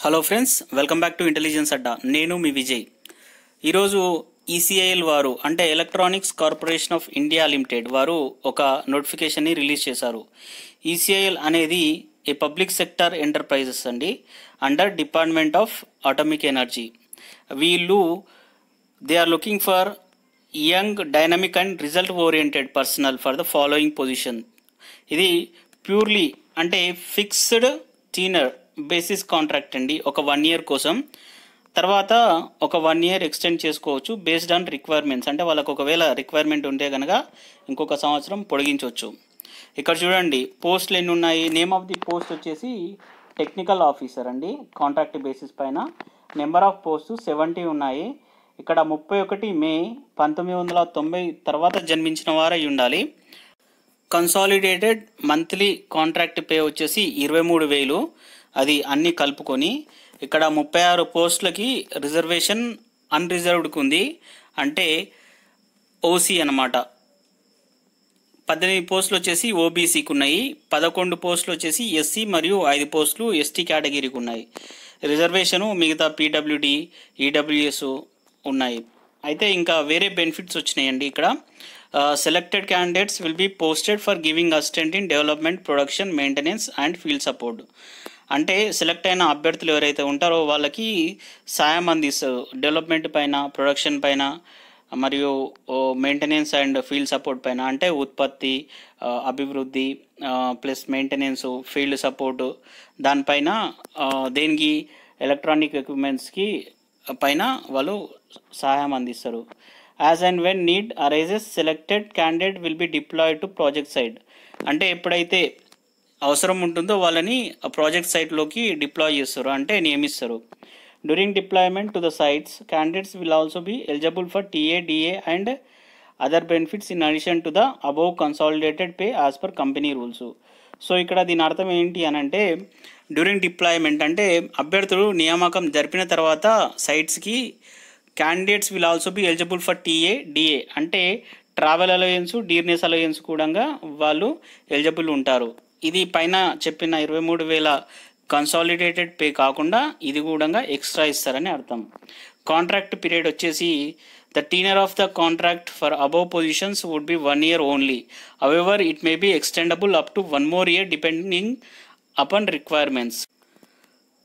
Hello friends, welcome back to intelligence అడ్డా. నేను మీ విజయ్. ఈరోజు ఈసీఐఎల్ వారు అంటే electronics corporation of India limited వారు ఒక నోటిఫికేషన్ని రిలీజ్ చేశారు. ఈసీఐఎల్ అనేది ఏ పబ్లిక్ సెక్టర్ ఎంటర్ప్రైజెస్ అండి, under department of atomic energy. వీళ్ళు they are looking for young, dynamic and result oriented personal for the following position. ఇది ప్యూర్లీ అంటే fixed tenure basis contract అండి, ఒక 1 year కోసం. తర్వాత ఒక 1 year ఎక్స్టెండ్ చేసుకోవచ్చు బేస్డ్ ఆన్ రిక్వైర్మెంట్స్. అంటే వాళ్ళకు ఒకవేళ రిక్వైర్మెంట్ ఉంటే కనుక ఇంకొక సంవత్సరం పొడిగించవచ్చు. ఇక్కడ చూడండి పోస్టులు ఎన్ని ఉన్నాయి. నేమ్ ఆఫ్ ది పోస్ట్ వచ్చేసి టెక్నికల్ ఆఫీసర్ అండి, కాంట్రాక్ట్ బేసిస్ పైన. నెంబర్ ఆఫ్ పోస్టు 70 ఉన్నాయి. ఇక్కడ 31 May 1990 తర్వాత జన్మించిన వారై ఉండాలి. కన్సాలిడేటెడ్ మంత్లీ కాంట్రాక్ట్ పే వచ్చేసి 23,000, అది అన్నీ కలుపుకొని. ఇక్కడ 36 పోస్టులకి రిజర్వేషన్ అన్రిజర్వ్డ్కి ఉంది, అంటే ఓసీ అనమాట. 18 పోస్టులు వచ్చేసి ఓబీసీకి ఉన్నాయి, 11 పోస్టులు వచ్చేసి ఎస్సీ మరియు 5 పోస్టులు ఎస్టీ కేటగిరీకి ఉన్నాయి. రిజర్వేషను మిగతా పీడబ్ల్యూడి, ఈడబ్ల్యూఎస్ ఉన్నాయి. అయితే ఇంకా వేరే బెనిఫిట్స్ వచ్చినాయండి ఇక్కడ. Selected candidates will be posted for giving assistant in development, production, maintenance and field support. అంటే సెలెక్ట్ అయిన అభ్యర్థులు ఎవరైతే ఉంటారో వాళ్ళకి సాయం అందిస్తారు డెవలప్మెంట్ పైన, ప్రొడక్షన్ పైన మరియు మెయింటెనెన్స్ అండ్ ఫీల్డ్ సపోర్ట్ పైన. అంటే ఉత్పత్తి, అభివృద్ధి ప్లస్ మెయింటెనెన్స్, ఫీల్డ్ సపోర్టు, దానిపైన దేనికి ఎలక్ట్రానిక్ ఎక్విప్మెంట్స్కి పైన వాళ్ళు సహాయం అందిస్తారు. As and when need arises selected candidate will be deployed to project site. అంటే ఎప్పుడైతే అవసరం ఉంటుందో వాళ్ళని ప్రాజెక్ట్ సైట్లోకి డిప్లాయ్ చేస్తారు, అంటే నియమిస్తారు. During deployment to the sites candidates will also be eligible for TA, DA and other benefits in addition to the above consolidated pay as per company rules. So ఇక్కడ దీని అర్థం ఏంటి అని అంటే, డ్యూరింగ్ డిప్లాయ్మెంట్ అంటే అభ్యర్థులు నియామకం జరిపిన తర్వాత సైట్స్కి candidates will also be eligible for TA, DA అంటే ట్రావెల్ అలయన్స్, డీర్నెస్ అలయన్స్ కూడా వాళ్ళు ఎలిజిబుల్ ఉంటారు. ఇది పైన చెప్పిన 23,000 కన్సాలిడేటెడ్ పే కాకుండా ఇది కూడా ఎక్స్ట్రా ఇస్తారని అర్థం. కాంట్రాక్ట్ పీరియడ్ వచ్చేసి the tenure of the contract for above positions would be 1 year only. However it may be extendable up to 1 more year depending upon requirements.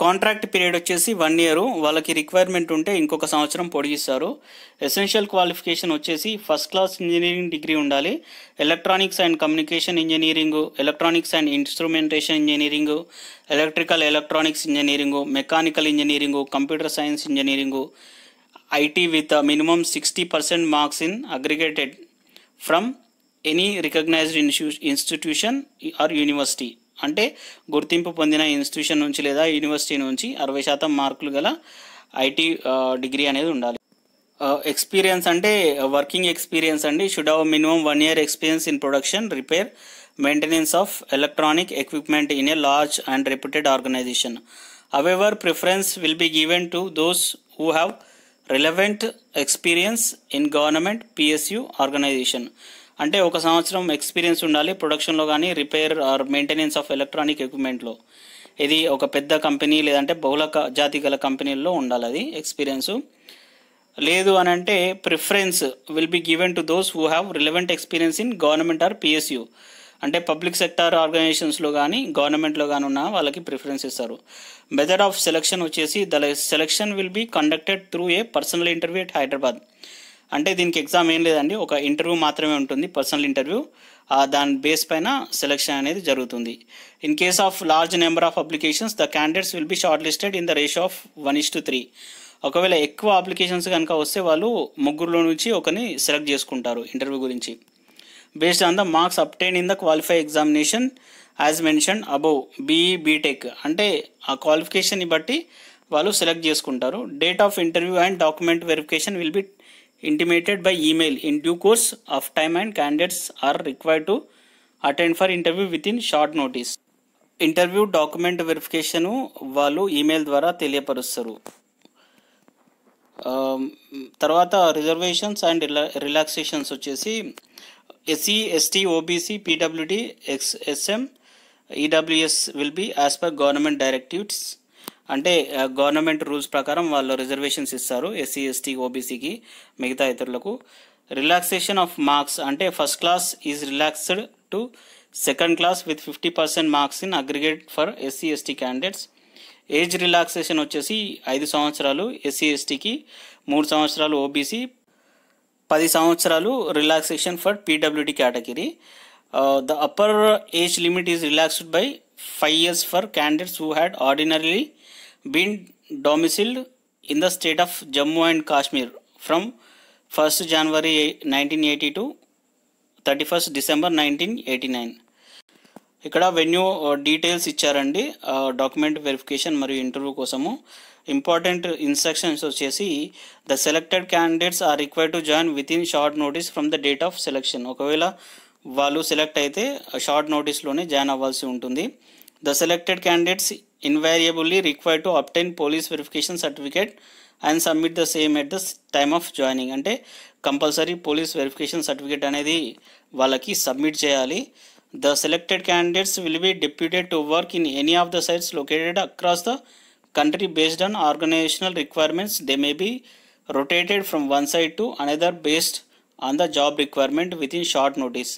Contract period వచ్చేసి 1 year, వాళ్ళకి requirement ఉంటే ఇంకొక సంవత్సరం పొడిగిస్తారు. Essential qualification వచ్చేసి first class engineering degree ఉండాలి. Electronics and communication engineering, electronics and instrumentation engineering, electrical electronics engineering, mechanical engineering, computer science engineering, IT with minimum 60% marks in aggregated from any recognised institution or university. అంటే గుర్తింపు పొందిన institution నుంచి లేదా university నుంచి 60% మార్కులు గల IT degree అనేది ఉండాలి. ఎక్స్పీరియన్స్ అంటే వర్కింగ్ ఎక్స్పీరియన్స్ అండి. Should have minimum 1 year experience in production, repair, maintenance of electronic equipment in a large and reputed organization. However preference will be given to those who have relevant experience in government PSU organization. అంటే 1 సంవత్సరం experience ఉండాలి ప్రొడక్షన్లో కానీ, repair or maintenance of electronic ఎక్విప్మెంట్లో. ఇది ఒక పెద్ద company లేదంటే బహుళ జాతి గల కంపెనీల్లో ఉండాలి అది ఎక్స్పీరియన్సు. లేదు అని అంటే preference will be given to those who have relevant experience in government or PSU. అంటే పబ్లిక్ సెక్టార్ ఆర్గనైజేషన్స్లో కానీ గవర్నమెంట్లో కానీ ఉన్న వాళ్ళకి ప్రిఫరెన్స్ ఇస్తారు. మెథడ్ ఆఫ్ సెలక్షన్ వచ్చేసి the selection will be conducted through a personal interview at Hyderabad. అంటే దీనికి ఎగ్జామ్ ఏం లేదండి, ఒక ఇంటర్వ్యూ మాత్రమే ఉంటుంది, పర్సనల్ ఇంటర్వ్యూ. దాని బేస్ పైన సెలక్షన్ అనేది జరుగుతుంది. In case of large number of applications the candidates will B short listed in the ratio of 1:3. ఒకవేళ ఎక్కువ అప్లికేషన్స్ కనుక వస్తే వాళ్ళు 3 నుంచి ఒకరిని సెలెక్ట్ చేసుకుంటారు ఇంటర్వ్యూ గురించి. Based on the marks obtained in the qualify examination as mention above, BE, BTech అంటే ఆ క్వాలిఫికేషన్ని బట్టి వాళ్ళు సెలెక్ట్ చేసుకుంటారు. Date of interview and document verification will be intimated by email in due course of time and candidates are required to attend for interview within short notice. Interview, document verification వాళ్ళు email ద్వారా తెలియపరుస్తారు. తర్వాత reservations and relaxations వచ్చేసి SC, ST, OBC, PWD, SM, EWS will be as per government directives. అంటే government rules ప్రకారం వాళ్ళు రిజర్వేషన్స్ ఇస్తారు ఎస్సీ ఎస్టీ ఓబీసీకి, మిగతా ఇతరులకు. రిలాక్సేషన్ ఆఫ్ మార్క్స్ అంటే first class is relaxed to second class with 50% marks in aggregate for SC ST candidates. Age relaxation వచ్చేసి 5 సంవత్సరాలు ఎస్సీ ఎస్టీకి, 3 సంవత్సరాలు ఓబీసీ, 10 సంవత్సరాలు relaxation for PWD category. The upper age limit is relaxed by 5 years for candidates who had ordinarily been domiciled in the state of Jammu and Kashmir from 1st January 1980 to 31st December 1989. ఇక్కడ venue details ఇచ్చారండి document verification మరియు interview కోసము. Important instructions వచ్చేసి the selected candidates are required to join with in short notice from the date of selection. ఒకవేళ వాళ్ళు select అయితే short నోటీస్లోనే join అవ్వాల్సి ఉంటుంది. The selected candidates invariably required to obtain police verification certificate and submit the same at the time of joining. అంటే compulsory police verification certificate అనేది వాళ్ళకి submit చేయాలి. The selected candidates will be deputed to work in any of the sites located across the country based on organizational requirements. They may be rotated from one site to another based on the job requirement within short notice.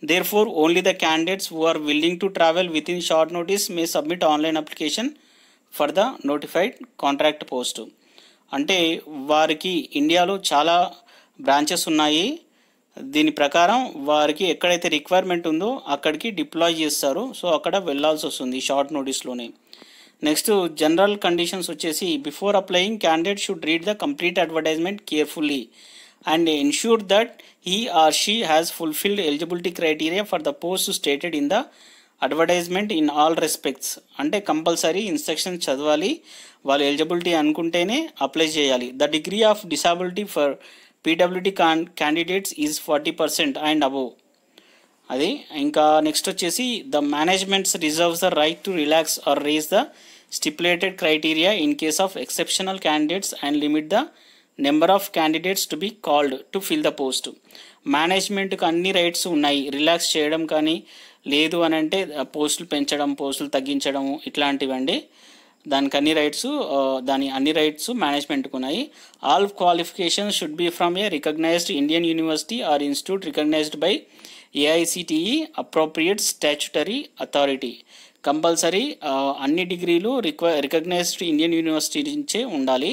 Therefore, only the candidates who are willing to travel within short notice may submit online application for the notified contract post. అంటే వారికి ఇండియాలో చాలా branches ఉన్నాయి. దీని ప్రకారం వారికి ఎక్కడైతే requirement ఉందో అక్కడికి డిప్లాయ్ చేస్తారు. సో అక్కడ వెళ్ళాల్సి వస్తుంది షార్ట్ నోటీస్లోనే. నెక్స్ట్ జనరల్ కండిషన్స్ వచ్చేసి before applying candidate should read the complete advertisement carefully and ensure that he or she has fulfilled eligibility criteria for the post stated in the advertisement in all respects. అంటే compulsory instructions చదవాలి, వాళ్ళు eligibility అనుకుంటేనే apply చేయాలి. The degree of disability for PWD candidates is 40% and above. అది ఇంకా next వచ్చేసి the managements reserves the right to relax are raise the stipulated criteria in case of exceptional candidates and limit the number of candidates to be called to fill the post. మేనేజ్మెంట్కి అన్ని rights ఉన్నాయి, relax చేయడం కానీ లేదు అని అంటే పోస్టులు పెంచడం, పోస్టులు తగ్గించడం ఇట్లాంటివండి. దానికి అన్ని రైట్స్ మేనేజ్మెంట్కి ఉన్నాయి. All qualifications should be from a recognised Indian university or institute recognised by AICTE appropriate statutory authority. Compulsory అన్ని డిగ్రీలు రికగ్నైజ్డ్ ఇండియన్ యూనివర్సిటీ నుంచే ఉండాలి.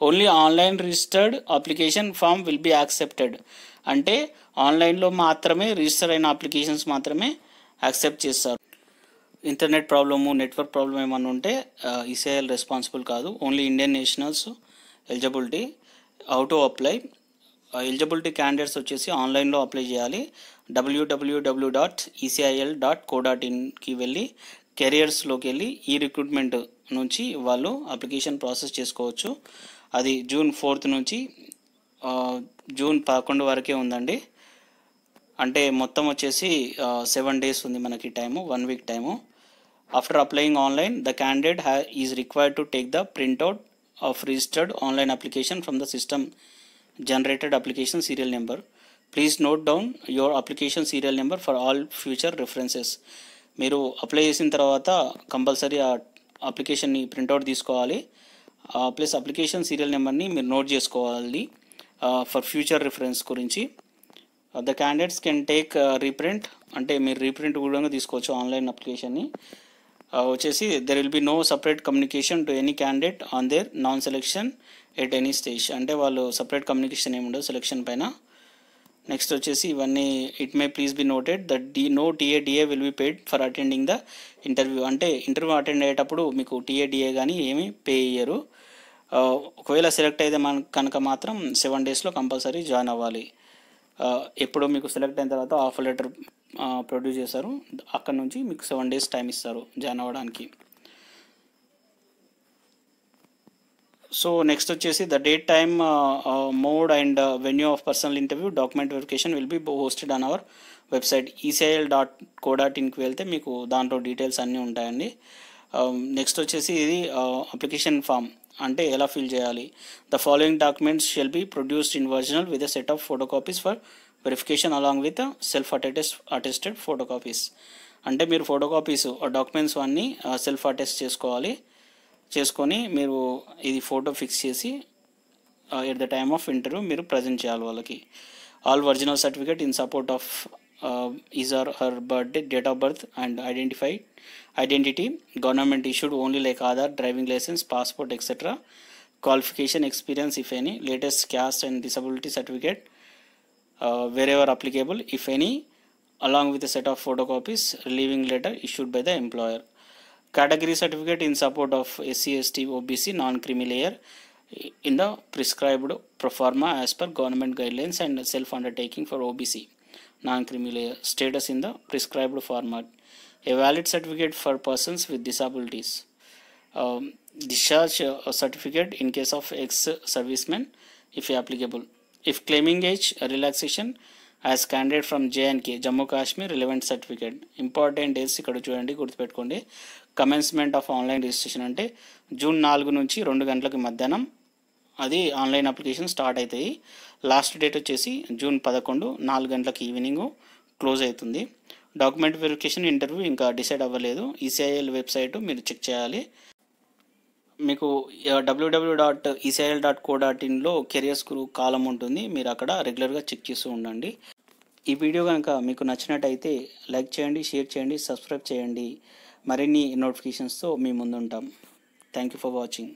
Only online registered application form will be accepted. అంటే ఆన్లైన్లో మాత్రమే రిజిస్టర్ అయిన అప్లికేషన్స్ మాత్రమే accept చేస్తారు. ఇంటర్నెట్ ప్రాబ్లము, నెట్వర్క్ ప్రాబ్లమ్ ఏమన్నా ఉంటే ఈసీఐఎల్ రెస్పాన్సిబుల్ కాదు. Only Indian nationals eligibility. How to apply. Eligibility candidates వచ్చేసి ఆన్లైన్లో అప్లై చేయాలి. www.ecil.co.inకి వెళ్ళి కెరియర్స్లోకి వెళ్ళి ఈ రిక్రూట్మెంట్ నుంచి వాళ్ళు అప్లికేషన్ ప్రాసెస్ చేసుకోవచ్చు. అది June 4th నుంచి June 11 వరకే ఉందండి. అంటే మొత్తం వచ్చేసి 7 days ఉంది మనకి time, 1 week time. After applying online the candidate is required to take the printout of registered online application from the system generated application serial number. Please note down your application serial number for all future references. మీరు apply చేసిన తర్వాత compulsory ఆ అప్లికేషన్ని printout తీసుకోవాలి. Plus application serial నెంబర్ని మీరు note చేసుకోవాలి for future reference గురించి. The candidates can take reprint. అంటే మీరు రీప్రింట్ కూడా తీసుకోవచ్చు ఆన్లైన్ అప్లికేషన్ని. వచ్చేసి there will be no separate communication to any candidate on their non selection at any stage. అంటే వాళ్ళు సపరేట్ కమ్యూనికేషన్ ఏమి ఉండదు సెలెక్షన్ పైన. నెక్స్ట్ వచ్చేసి ఇవన్నీ it may please be noted that no TA will be paid for attending the interview. అంటే interview attend అయ్యేటప్పుడు మీకు టీఏ కానీ ఏమీ పే చేయరు. ఒకవేళ సెలెక్ట్ అయితే కనుక మాత్రం 7 daysలో కంపల్సరీ జాయిన్ అవ్వాలి. ఎప్పుడు మీకు సెలెక్ట్ అయిన తర్వాత ఆఫర్ లెటర్ ప్రొడ్యూస్ చేస్తారు, అక్కడ నుంచి మీకు 7 days టైం ఇస్తారు జాయిన్ అవ్వడానికి. సో నెక్స్ట్ వచ్చేసి the date time mode and venue of personal interview document verification will be hosted on our website ecil.co.inకి వెళ్తే మీకు దాంట్లో డీటెయిల్స్ అన్నీ ఉంటాయండి. నెక్స్ట్ వచ్చేసి ఇది అప్లికేషన్ ఫామ్ అంటే ఎలా ఫిల్ చేయాలి. The following documents shall be produced in original with a set of photocopies for verification along with self attested photocopies. అంటే మీరు ఫోటోకాపీస్ డాక్యుమెంట్స్ అన్నీ సెల్ఫ్ అటెస్ట్ చేసుకోవాలి. చేసుకొని మీరు ఇది ఫోటో ఫిక్స్ చేసి at the time of interview మీరు present చేయాలి వాళ్ళకి. All original certificate in support of his or her birthday, date of birth and identity, government issued only like Aadhaar, driving license, passport, etc. Qualification, experience if any, latest caste and disability certificate wherever applicable if any, along with a set of photocopies, relieving letter issued by the employer. Category certificate in support of SC, ST, OBC, non-creamy layer in the prescribed pro forma as per government guidelines and self undertaking for OBC non-creamy layer status in the prescribed format. A valid certificate for persons with disabilities. Discharge certificate in case of ex-servicemen if applicable. If claiming age relaxation as candidate from J&K, Jammu Kashmir, relevant certificate. Important dates ఇక్కడ చూడండి, గుర్తుపెట్టుకోండి. Commencement of online registration అంటే June 4 నుంచి 2 గంటలకి మధ్యాహ్నం అది online application start అవుతాయి. Last date వచ్చేసి జూన్ 11 4 గంటలకి ఈవినింగ్ క్లోజ్ అవుతుంది. డాక్యుమెంట్ వెరిఫికేషన్ ఇంటర్వ్యూ ఇంకా డిసైడ్ అవ్వలేదు. ఈసీఐఎల్ వెబ్సైట్ మీరు చెక్ చేయాలి. మీకు www.ecil.co.inలో కెరియర్స్ కాలం ఉంటుంది, మీరు అక్కడ రెగ్యులర్గా చెక్ చేస్తూ ఉండండి. ఈ వీడియో కనుక మీకు నచ్చినట్టయితే లైక్ చేయండి, షేర్ చేయండి, సబ్స్క్రైబ్ చేయండి. మరిన్ని నోటిఫికేషన్స్తో మీ ముందు ఉంటాం. Thank you for watching.